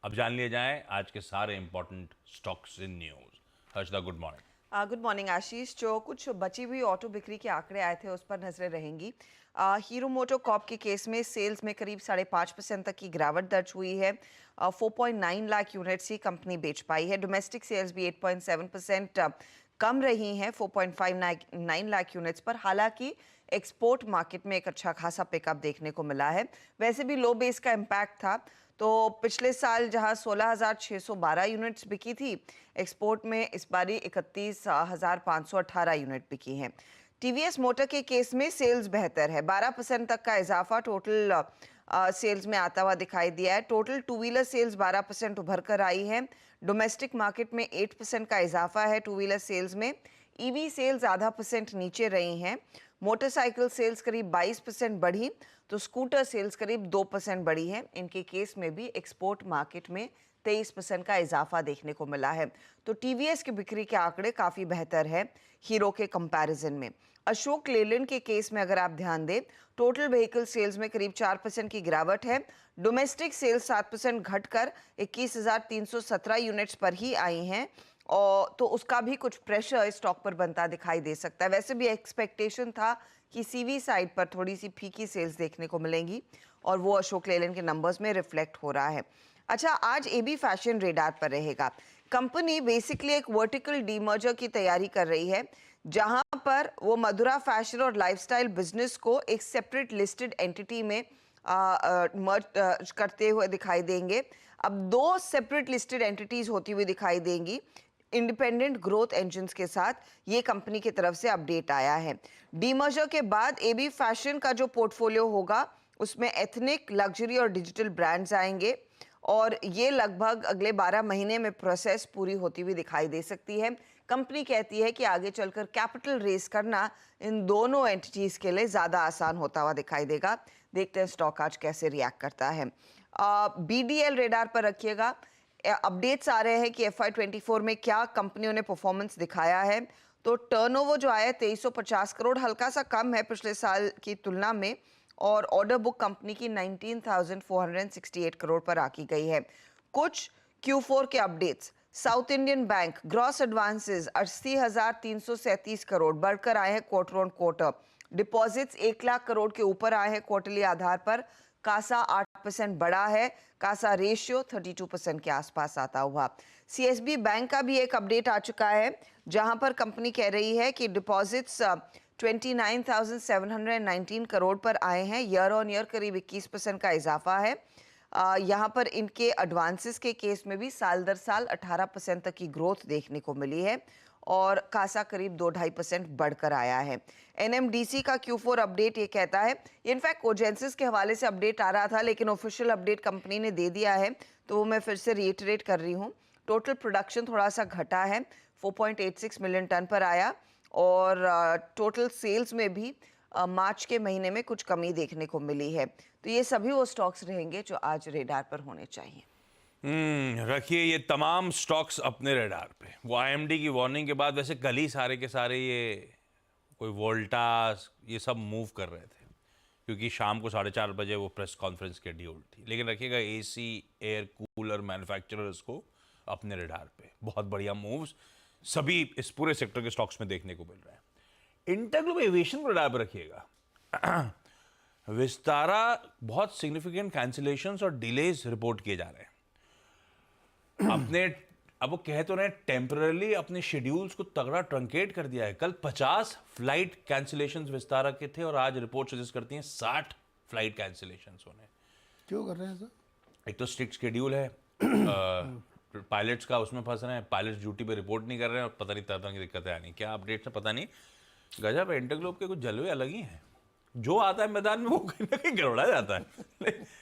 अब जान लिए जाएं आज के सारे important stocks in news. Harshada, good morning. Good morning Ashish. जो कुछ बची हुई ऑटो बिक्री के आंकड़े आए थे उस पर नजरें रहेंगी। हीरो मोटो कॉर्प के केस में सेल्स में करीब 5.5% तक की गिरावट दर्ज हुई है। 4.9 लाख यूनिट्स ही कंपनी बेच पाई है। डोमेस्टिक सेल्स भी 8.7% कम रही हैं 4.59 लाख यूनिट्स पर। हालांकि एक्सपोर्ट मार्केट में एक अच्छा खासा पिकअप देखने को मिला है। वैसे भी लो बेस का इम्पैक्ट था, तो पिछले साल जहां 16,612 यूनिट्स बिकी थी, एक्सपोर्ट में इस बारी 31,518 यूनिट बिकी हैं। टीवीएस मोटर के केस में सेल्स बेहतर है, 12% तक का इजाफा टोटल सेल्स में आता हुआ दिखाई दिया है। टोटल टू व्हीलर सेल्स 12% उभर कर आई है। डोमेस्टिक मार्केट में 8% का इजाफा है टू व्हीलर सेल्स में। ईवी सेल्स आधा % नीचे रही हैं। मोटरसाइकिल सेल्स करीब 22% बढ़ी, तो स्कूटर सेल्स करीब 2% बढ़ी है। इनके केस में भी एक्सपोर्ट मार्केट में 23% का इजाफा देखने को मिला है। तो टीवीएस की बिक्री के आंकड़े काफ़ी बेहतर है हीरो के कंपैरिजन में। अशोक लेलैंड के केस में अगर आप ध्यान दें, टोटल व्हीकल सेल्स में करीब 4% की गिरावट है। डोमेस्टिक सेल्स 7% घटकर 21,317 यूनिट्स पर ही आई हैं, और तो उसका भी कुछ प्रेशर स्टॉक पर बनता दिखाई दे सकता है। वैसे भी एक्सपेक्टेशन था कि सीवी साइड पर थोड़ी सी फीकी सेल्स देखने को मिलेंगी, और वो अशोक लेलैंड के नंबर्स में रिफ्लेक्ट हो रहा है। अच्छा, आज एबी फैशन रेडार पर रहेगा। कंपनी बेसिकली एक वर्टिकल डीमर्जर की तैयारी कर रही है, जहां पर वो मधुरा फैशन और लाइफस्टाइल बिजनेस को एक सेपरेट लिस्टेड एंटिटी में मर्ज करते हुए दिखाई देंगे। अब दो सेपरेट लिस्टेड एंटिटीज होती हुई दिखाई देंगी इंडिपेंडेंट ग्रोथ इंजन्स के साथ। ये कंपनी की तरफ से अपडेट आया है। डीमर्जर के बाद एबी फैशन का जो पोर्टफोलियो होगा उसमें एथनिक, लग्जरी और डिजिटल ब्रांड्स आएंगे, और ये लगभग अगले 12 महीने में प्रोसेस पूरी होती हुई दिखाई दे सकती है। कंपनी कहती है कि आगे चलकर कैपिटल रेस करना इन दोनों एंटिटीज के लिए ज़्यादा आसान होता हुआ दिखाई देगा। देखते हैं स्टॉक आज कैसे रिएक्ट करता है। बीडीएल रेडार पर रखिएगा। अपडेट्स आ रहे हैं कि FY24 में क्या कंपनियों ने परफॉर्मेंस दिखाया है। तो टर्नओवर जो आया 2350 करोड़, हल्का सा कम है पिछले साल की तुलना में, और ऑर्डर बुक कंपनी की 19,468 करोड़ पर आकी गई है। कुछ Q4 के updates. South Indian bank gross advances 80,337 crore बढ़कर आए हैं quarter on quarter. Deposits 1 lakh crore के ऊपर आए हैं क्वार्टरली आधार पर। कासा 8% बढ़ा है। कासा रेशियो 32% के आसपास आता हुआ। सीएसबी बैंक का भी एक अपडेट आ चुका है, जहां पर कंपनी कह रही है कि डिपॉजिट्स 29,719 करोड़ पर आए हैं। ईयर ऑन ईयर करीब 21% का इजाफा है। यहाँ पर इनके एडवांसेस के केस में भी साल दर साल 18% तक की ग्रोथ देखने को मिली है, और कासा करीब 2-2.5% बढ़कर आया है। एनएमडीसी का Q4 अपडेट ये कहता है, इनफैक्ट कोजेंसिस के हवाले से अपडेट आ रहा था, लेकिन ऑफिशियल अपडेट कंपनी ने दे दिया है, तो वो मैं फिर से रीइटरेट कर रही हूँ। टोटल प्रोडक्शन थोड़ा सा घटा है, 4.86 मिलियन टन पर आया, और टोटल सेल्स में भी मार्च के महीने में कुछ कमी देखने को मिली है। तो ये सभी वो स्टॉक्स रहेंगे जो आज रेडार पर होने चाहिए। रखिए ये तमाम स्टॉक्स अपने रडार पे। वो आईएमडी की वार्निंग के बाद वैसे कल ही सारे के सारे ये कोई वोल्टास ये सब मूव कर रहे थे, क्योंकि शाम को 4:30 बजे वो प्रेस कॉन्फ्रेंस शेड्यूल थी। लेकिन रखिएगा एसी, एयर कूलर मैन्युफैक्चरर्स को अपने रडार पे। बहुत बढ़िया मूव्स सभी इस पूरे सेक्टर के स्टॉक्स में देखने को मिल रहे हैं। इंटरग्लोब एविएशन को रडार पर रखिएगा। विस्तारा बहुत सिग्निफिकेंट कैंसिलेशंस और डिलेज रिपोर्ट किए जा रहे हैं अपने। अब वो कह तो रहे टेम्परली अपने शेड्यूल्स को तगड़ा ट्रंकेट कर दिया है। कल 50 फ्लाइट कैंसिलेशंस विस्तारा के थे, और आज रिपोर्ट सजेस्ट करती हैं 60 फ्लाइट कैंसिलेशंस होने। क्यों कर रहे हैं सर? एक तो स्ट्रिक्ट शेड्यूल है, पायलट्स का उसमें फंस रहे हैं, पायलट्स ड्यूटी पे रिपोर्ट नहीं कर रहे हैं, और पता नहीं तरह की दिक्कतें आनी। क्या अपडेट्स है पता नहीं। गजब है, इंटरग्लोब के कुछ जलवे अलग ही हैं। जो आता है मैदान में वो कहीं ना कहीं गड़बड़ा जाता है।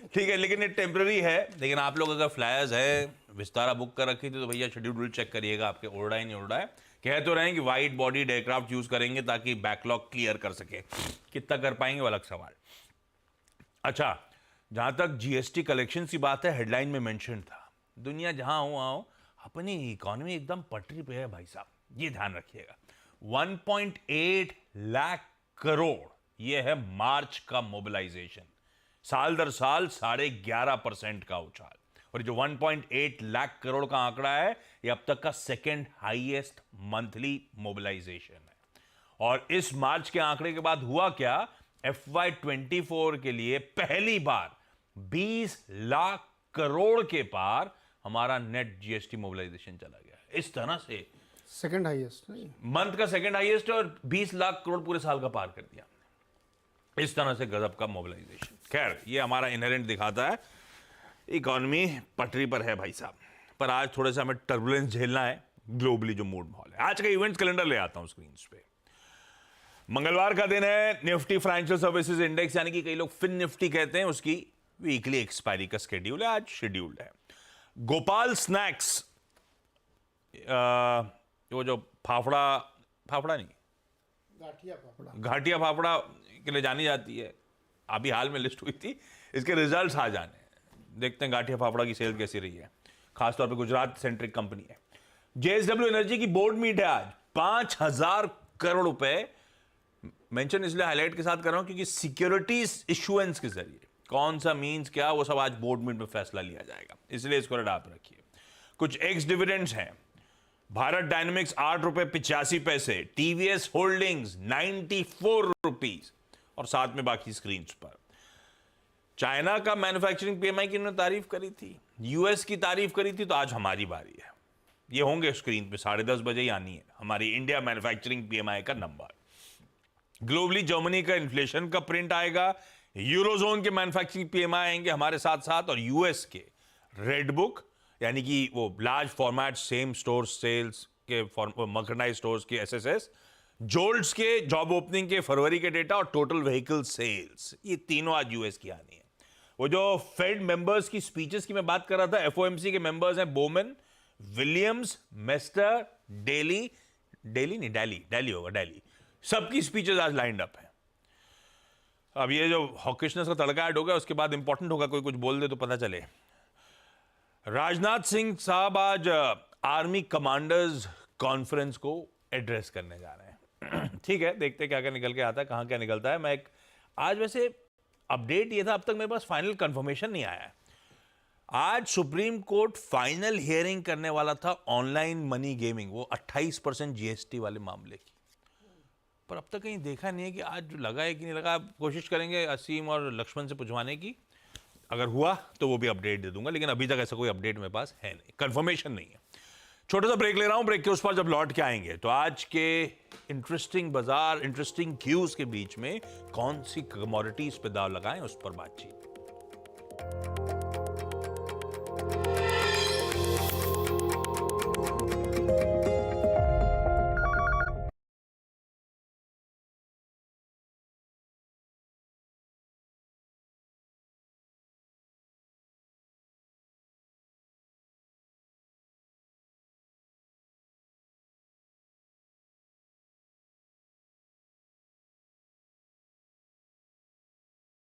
ठीक है, लेकिन ये टेम्पररी है। लेकिन आप लोग अगर फ्लायर्स है, विस्तारा बुक कर रखी थी, तो भैया शेड्यूल चेक करिएगा, आपके उड़ रहा है नहीं उड़ रहा है। कह तो रहे हैं कि वाइट बॉडी एयरक्राफ्ट यूज करेंगे ताकि बैकलॉग क्लियर कर सके। कितना कर पाएंगे वो अलग सवाल। अच्छा, जहां तक जीएसटी कलेक्शन की बात है, हेडलाइन में मेंशन था, दुनिया जहां हो अपनी इकोनॉमी एकदम पटरी पे है भाई साहब, ये ध्यान रखिएगा। 1.8 लाख करोड़ ये है मार्च का मोबिलाइजेशन। साल दर साल 11.5% का उछाल। और जो 1.8 लाख करोड़ का आंकड़ा है, ये अब तक का सेकेंड हाईएस्ट मंथली मोबिलाइजेशन है। और इस मार्च के आंकड़े के बाद हुआ क्या, FY24 के लिए पहली बार 20 लाख करोड़ के पार हमारा नेट जीएसटी मोबिलाइजेशन चला गया। इस तरह से सेकंड हाईएस्ट नहीं। मंथ का सेकंड हाईएस्ट और 20 लाख करोड़ पूरे साल का पार कर दिया हमने। इस तरह से गजब का मोबिलाइजेशन। खैर, ये हमारा इनहेरेंट दिखाता है इकोनॉमी पटरी पर है भाई साहब। पर आज थोड़ा सा हमें टर्बुलेंस झेलना है ग्लोबली जो मूड माहौल है। आज का इवेंट्स कैलेंडर ले आता हूं स्क्रीन पे। मंगलवार का दिन है। निफ्टी फाइनेंशियल सर्विसेज इंडेक्स यानी कि कई लोग फिन निफ्टी कहते हैं, उसकी वीकली एक्सपायरी का शेड्यूल है, आज शेड्यूल्ड है। गोपाल स्नैक्स, वो जो फाफड़ा नहीं, घाटिया फाफड़ा के लिए जानी जाती है, अभी हाल में लिस्ट हुई थी, इसके रिजल्ट्स आ जाने। देखते हैं घाटिया फाफड़ा की सेल कैसी रही है। खासतौर पे गुजरात सेंट्रिक कंपनी है। JSW एनर्जी की बोर्ड मीट है आज। 5,000 करोड़ रुपए, मेंशन इसलिए हाईलाइट के साथ कर रहा हूं क्योंकि सिक्योरिटीज इशुएंस के जरिए कौन सा मीन्स क्या, वो सब आज बोर्ड मीट में फैसला लिया जाएगा, इसलिए इसको रडार पर रखिए। कुछ एक्स डिविडेंड्स हैं। भारत डायनेमिक्स 8 रुपए 85 पैसे, TVS होल्डिंग्स 94 रुपीज, और साथ में बाकी स्क्रीन पर चाइना का मैन्युफैक्चरिंग PMI की उन्होंने तारीफ करी थी, US की तारीफ करी थी, तो आज हमारी बारी है। ये होंगे स्क्रीन पे 10:30 बजे ही आनी है हमारी इंडिया मैन्युफैक्चरिंग PMI का नंबर। ग्लोबली जर्मनी का इन्फ्लेशन का प्रिंट आएगा, यूरोजोन के मैन्युफैक्चरिंग PMI आएंगे हमारे साथ साथ, और US के रेड बुक यानी कि वो large format same store sales के मर्केंडाइज स्टोर्स के SSS, जोल्ट्स के जॉब ओपनिंग के फरवरी के डेटा, और टोटल व्हीकल सेल्स, ये तीनों आज US की आनी है। वो जो फेड मेंबर्स की स्पीचेस की मैं बात कर रहा था, FOMC के मेंबर्स हैं बोमन, विलियम्स, मेस्टर, डेली होगा, सबकी स्पीचेस आज लाइंड अप है। अब ये जो हॉकिशनेस का तड़का ऐड होगा, उसके बाद इंपॉर्टेंट होगा, कोई कुछ बोल दे तो पता चले। राजनाथ सिंह साहब आज आर्मी कमांडर्स कॉन्फ्रेंस को एड्रेस करने जा रहे हैं। ठीक है, देखते हैं क्या क्या निकल के आता है, कहां क्या निकलता है। मैं आज वैसे अपडेट ये था, अब तक मेरे पास फाइनल कंफर्मेशन नहीं आया है। आज सुप्रीम कोर्ट फाइनल हियरिंग करने वाला था ऑनलाइन मनी गेमिंग, वो 28% GST वाले मामले की, पर अब तक कहीं देखा नहीं है कि आज लगा है कि नहीं लगा। कोशिश करेंगे असीम और लक्ष्मण से पूछवाने की, अगर हुआ तो वो भी अपडेट दे दूंगा, लेकिन अभी तक ऐसा कोई अपडेट मेरे पास है नहीं, कंफर्मेशन नहीं है। छोटा सा ब्रेक ले रहा हूं, ब्रेक के उस पर जब लौट के आएंगे तो आज के इंटरेस्टिंग बाजार, इंटरेस्टिंग क्यूज के बीच में कौन सी कमोडिटीज पे दाव लगाएं, उस पर बातचीत।